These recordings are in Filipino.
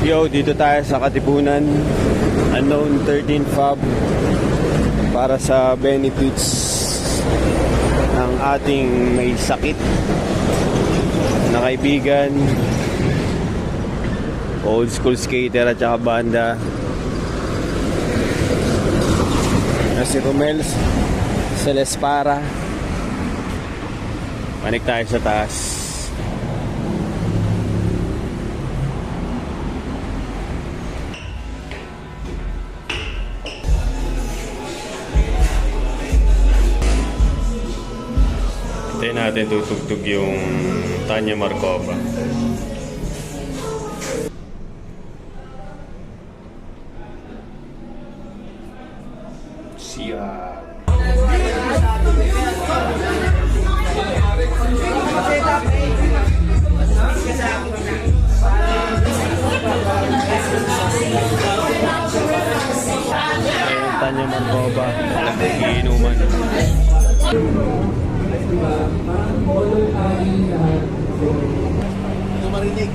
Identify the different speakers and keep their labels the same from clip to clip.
Speaker 1: Yo, dito tayo sa Katipunan, Unknown 13 Fab, para sa benefits ng ating may sakit na kaibigan, old school skater at saka banda na si Romel Celespara. Manik tayo sa taas. Hintayin natin tutugtog yung Tanya Markova. Siya. Tanya Markova, nagiinuman.
Speaker 2: Ito marinig.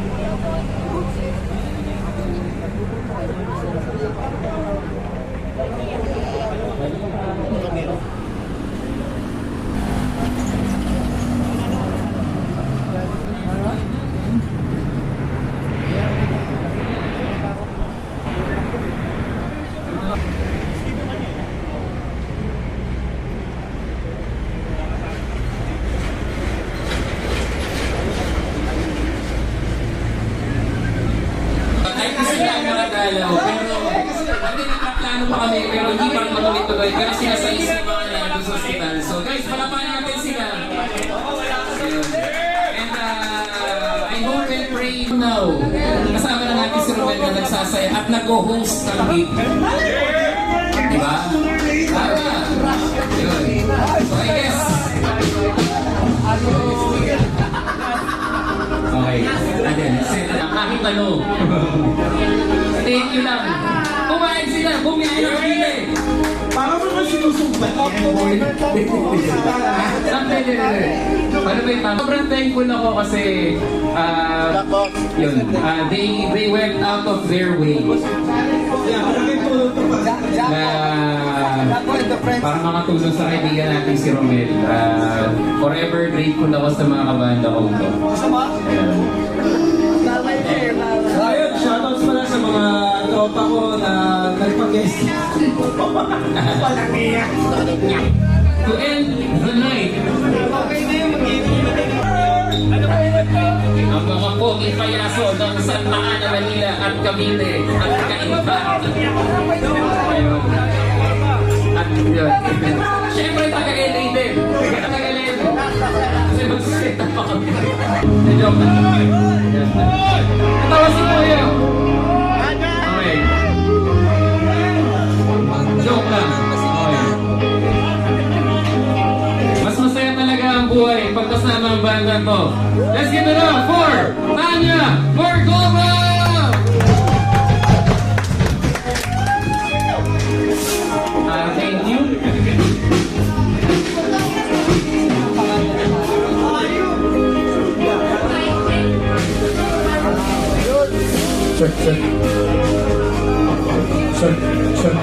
Speaker 3: Pero hindi nagpaplano pa kami, pero hindi pa matuloy-tuloy. Pero sinasayos yung mga nandun sa hospital. So guys, palapayan natin sila. And I hope and pray now. Kasama na natin si Romel na nagsasaya at nag-host ng gig. Diba? Tama. Yun. So I guess. Okay. Again, kahit ano. Thank you lang. Kumain sila, bumili ng bili.
Speaker 2: Para mo naman sinusumbat yan.
Speaker 3: Ano ba yung tama? Sobrang thankful ako kasi yun, they went out of their way na para makatulong sa kaibigan natin si Romel. Forever grateful ako sa mga kabanda ko.
Speaker 2: Ayun, shoutouts pala sa mga tropa ko na nagpag-guest.
Speaker 3: To end the night, ang mga poging payaso ng Santa Ana, Manila at Cavite at Kaiba. Ayun. At yun. Siyempre taga-LA din. Taga-LA din. Kasi mag-set up pa kami. Joke na. Natawa si Kuya. Okay. Joke lang. Okay. Mas masaya talaga ang buhay pag kasama ang banda to. Let's give it up for Tanya Markova! Thank you.
Speaker 2: Sir.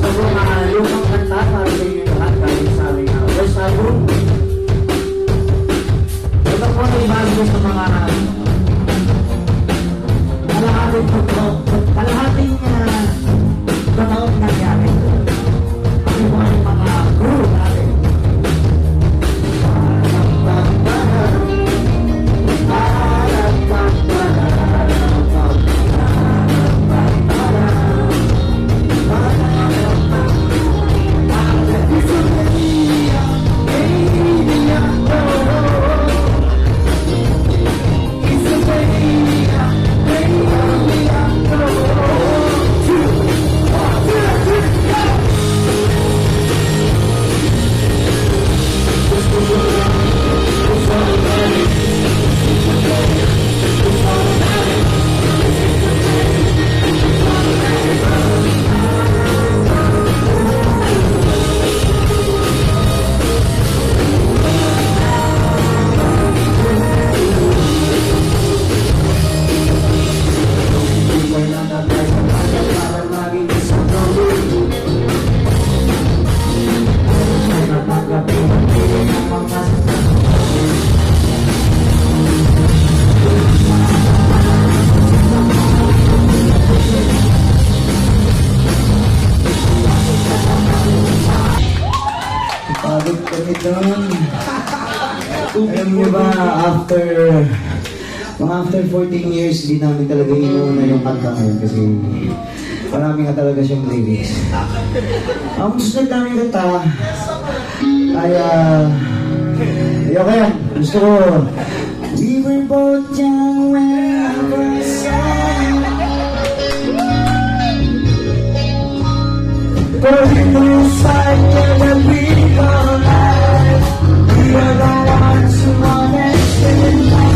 Speaker 4: Ito po mga lumang kanta para sa inyo lahat galing sa aming first album. Ito po ay bago sa mga kalahating taon nangyari. Ito po ay mga crew natin.
Speaker 5: Pagod kami doon. Alam niyo ba, after 14 years, di namin talaga inuuna yung kanta ngayon kasi marami nga talaga siyang lyrics. Ang gusto namin kanta ay, okay yan. Gusto ko, we were both young when I was young. But in the cycle that we call life, we are the ones who wanna spend life.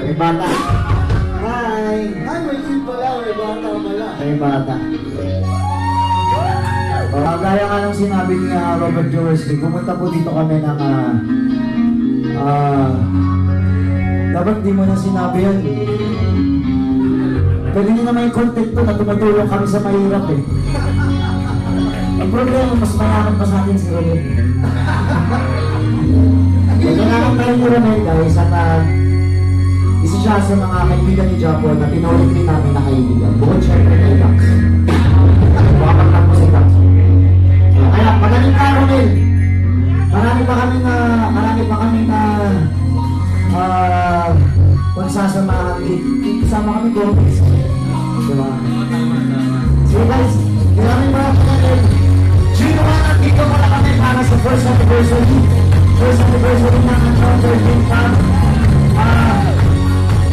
Speaker 5: May bata. Hi! Hi, may kid pala. May bata pala. May bata. Gaya nga nung sinabi ni Robert Jowesley, pumunta po dito kami ng dapat di mo na sinabi yan. Pwede nyo na may content to na tumutulong kami sa mahirap eh. Ang problema, mas mayaman pa sa atin si Robert.
Speaker 4: ni Romel guys at isa siya sa mga kaibigan ni Japon na pinulit din namin na kaibigan. Bukod syempre kay Dax. Wakapag po si Dax. Kaya magaling ka Romel. Marami pa kami na kung sasama kami Gomez. Diba? So guys, maraming kapatid. Gino ka na dito pala kami para sa first anniversary. First anniversary ng Encounter Dream Camp.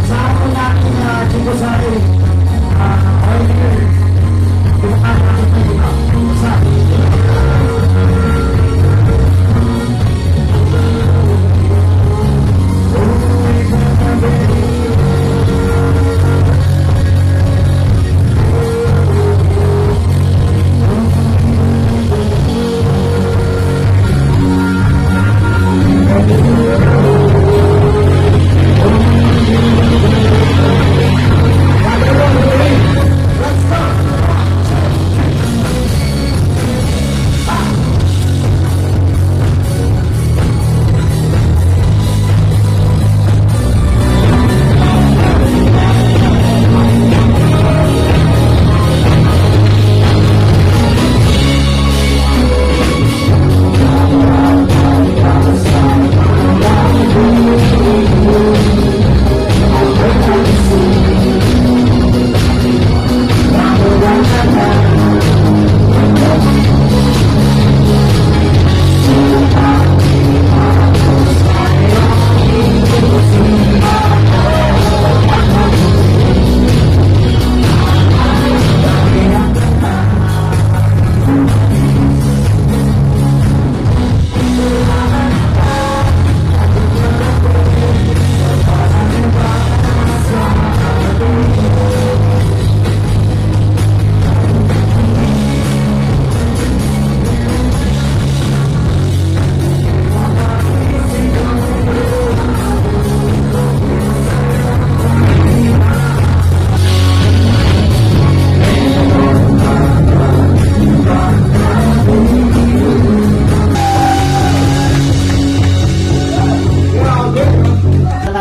Speaker 4: Sa ako natin Chico Sari. Earlier. Diba ka natin na dito? Sa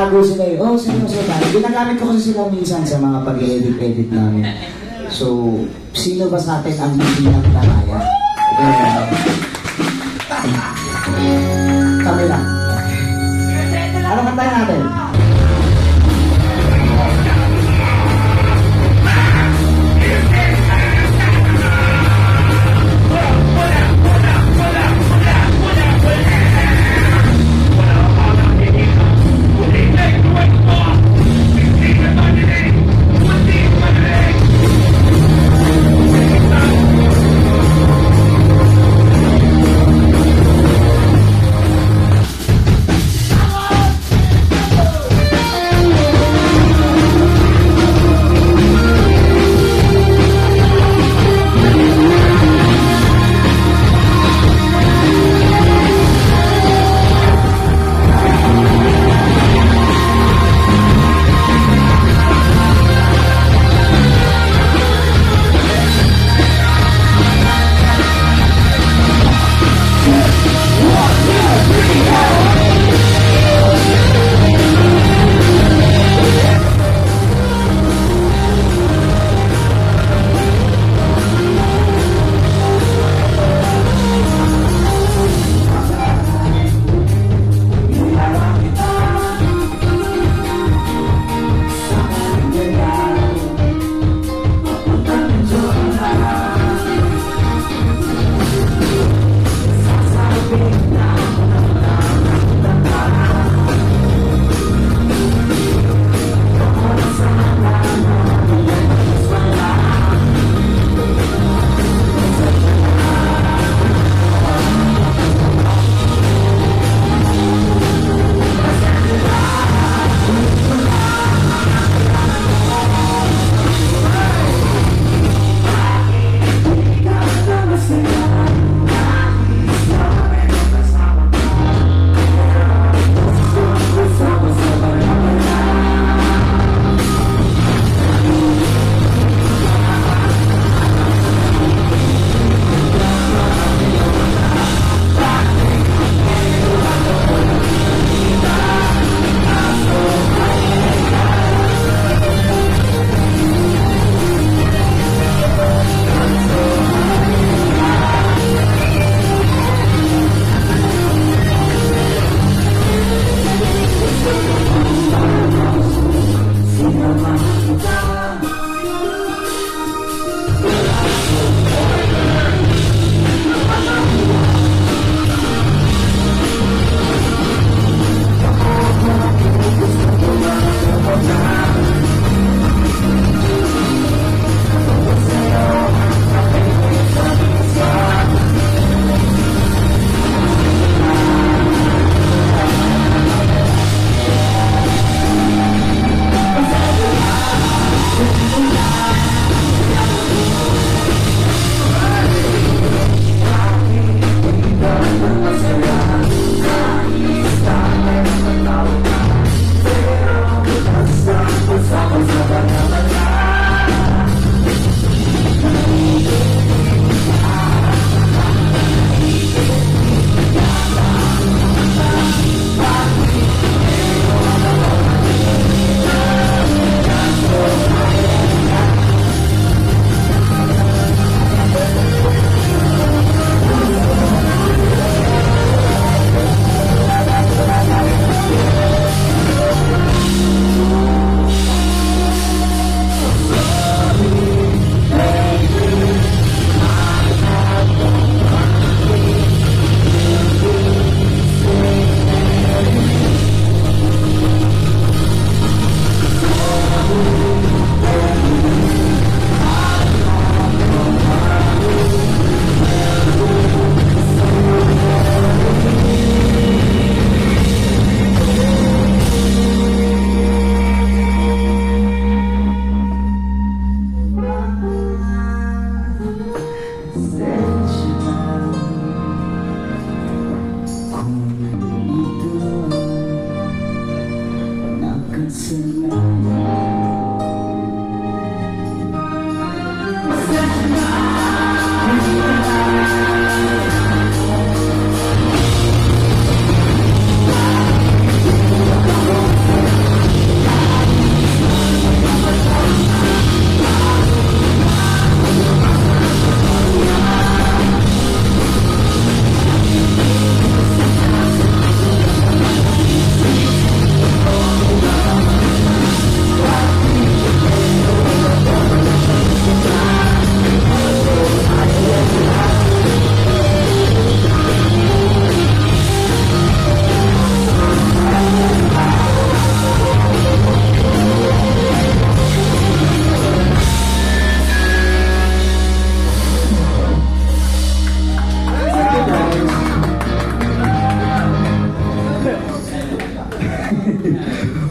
Speaker 4: natago sila eh. Oh, seryoso ba? Ginagamit ko kasi sila minsan sa mga pag-edit namin. So, sino ba sa atin ang hindi ng taraya? Kami lang. Ano kantahin natin?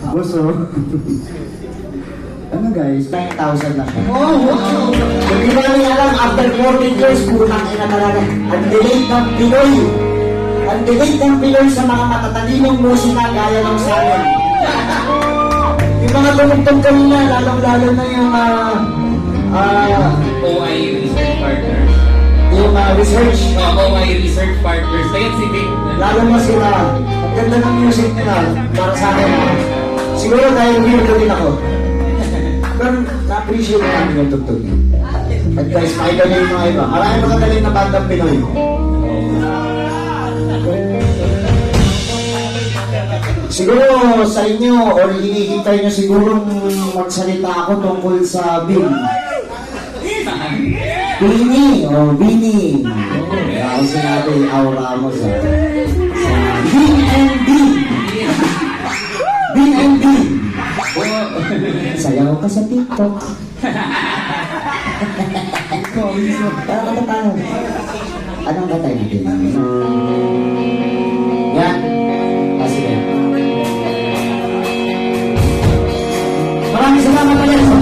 Speaker 5: Buso. Ano guys? 9,000 na siya.
Speaker 4: Oh, wow!
Speaker 5: Hindi ba namin alam, after 14 years, putang ina talaga. Ang delay ng Pinoy. Ang delay ng Pinoy sa mga matatalinong musika gaya ng sa amin. Yung mga tumugtog kanina, lalong-lalo na yung
Speaker 3: OI Research Partners.
Speaker 5: yung research.
Speaker 3: OI Research Partners. Kaya si Vic.
Speaker 5: Lalo na sila. Ang ganda ng music nila para sa akin. Siguro dahil weirdo din ako. Pero na-appreciate namin yung tugtog niya. At guys, pakinggan niyo yung mga iba. Marami mga galing na bandang Pinoy. Siguro sa inyo, or hinihintay nyo siguro magsalita ako tungkol sa Bin. Bini, Bini. Ako sinabi, Aura mo sa Bin and Bin. Bin and Bin. Sayaw ka sa TikTok. Parang kata tayo. Anong katay natin? Yan. Sige. Maraming salamat ulit sa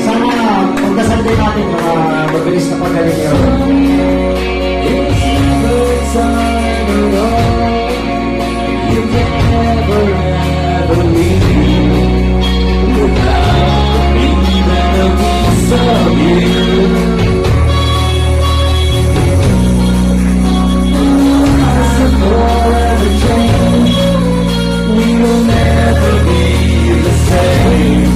Speaker 5: sana pagdasal din natin mga mabilis na pagaling nyo. You can never ever leave without even a piece of you. Forever change, we will never be the same.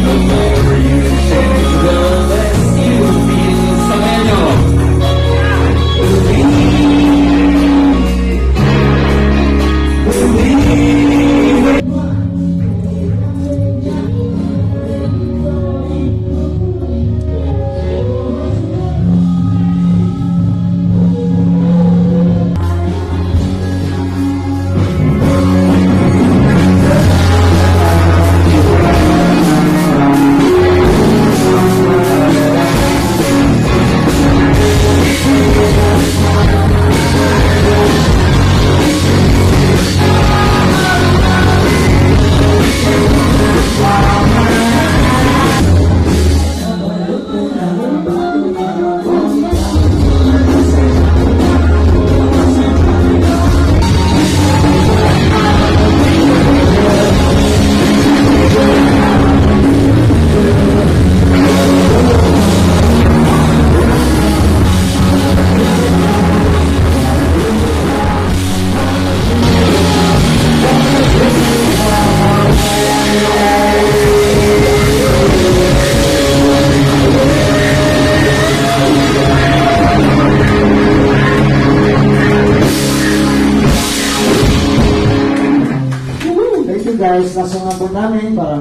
Speaker 5: The more you change, the less you feel.
Speaker 3: Sabayan nyo.
Speaker 5: Thank you guys, nasa nga po namin para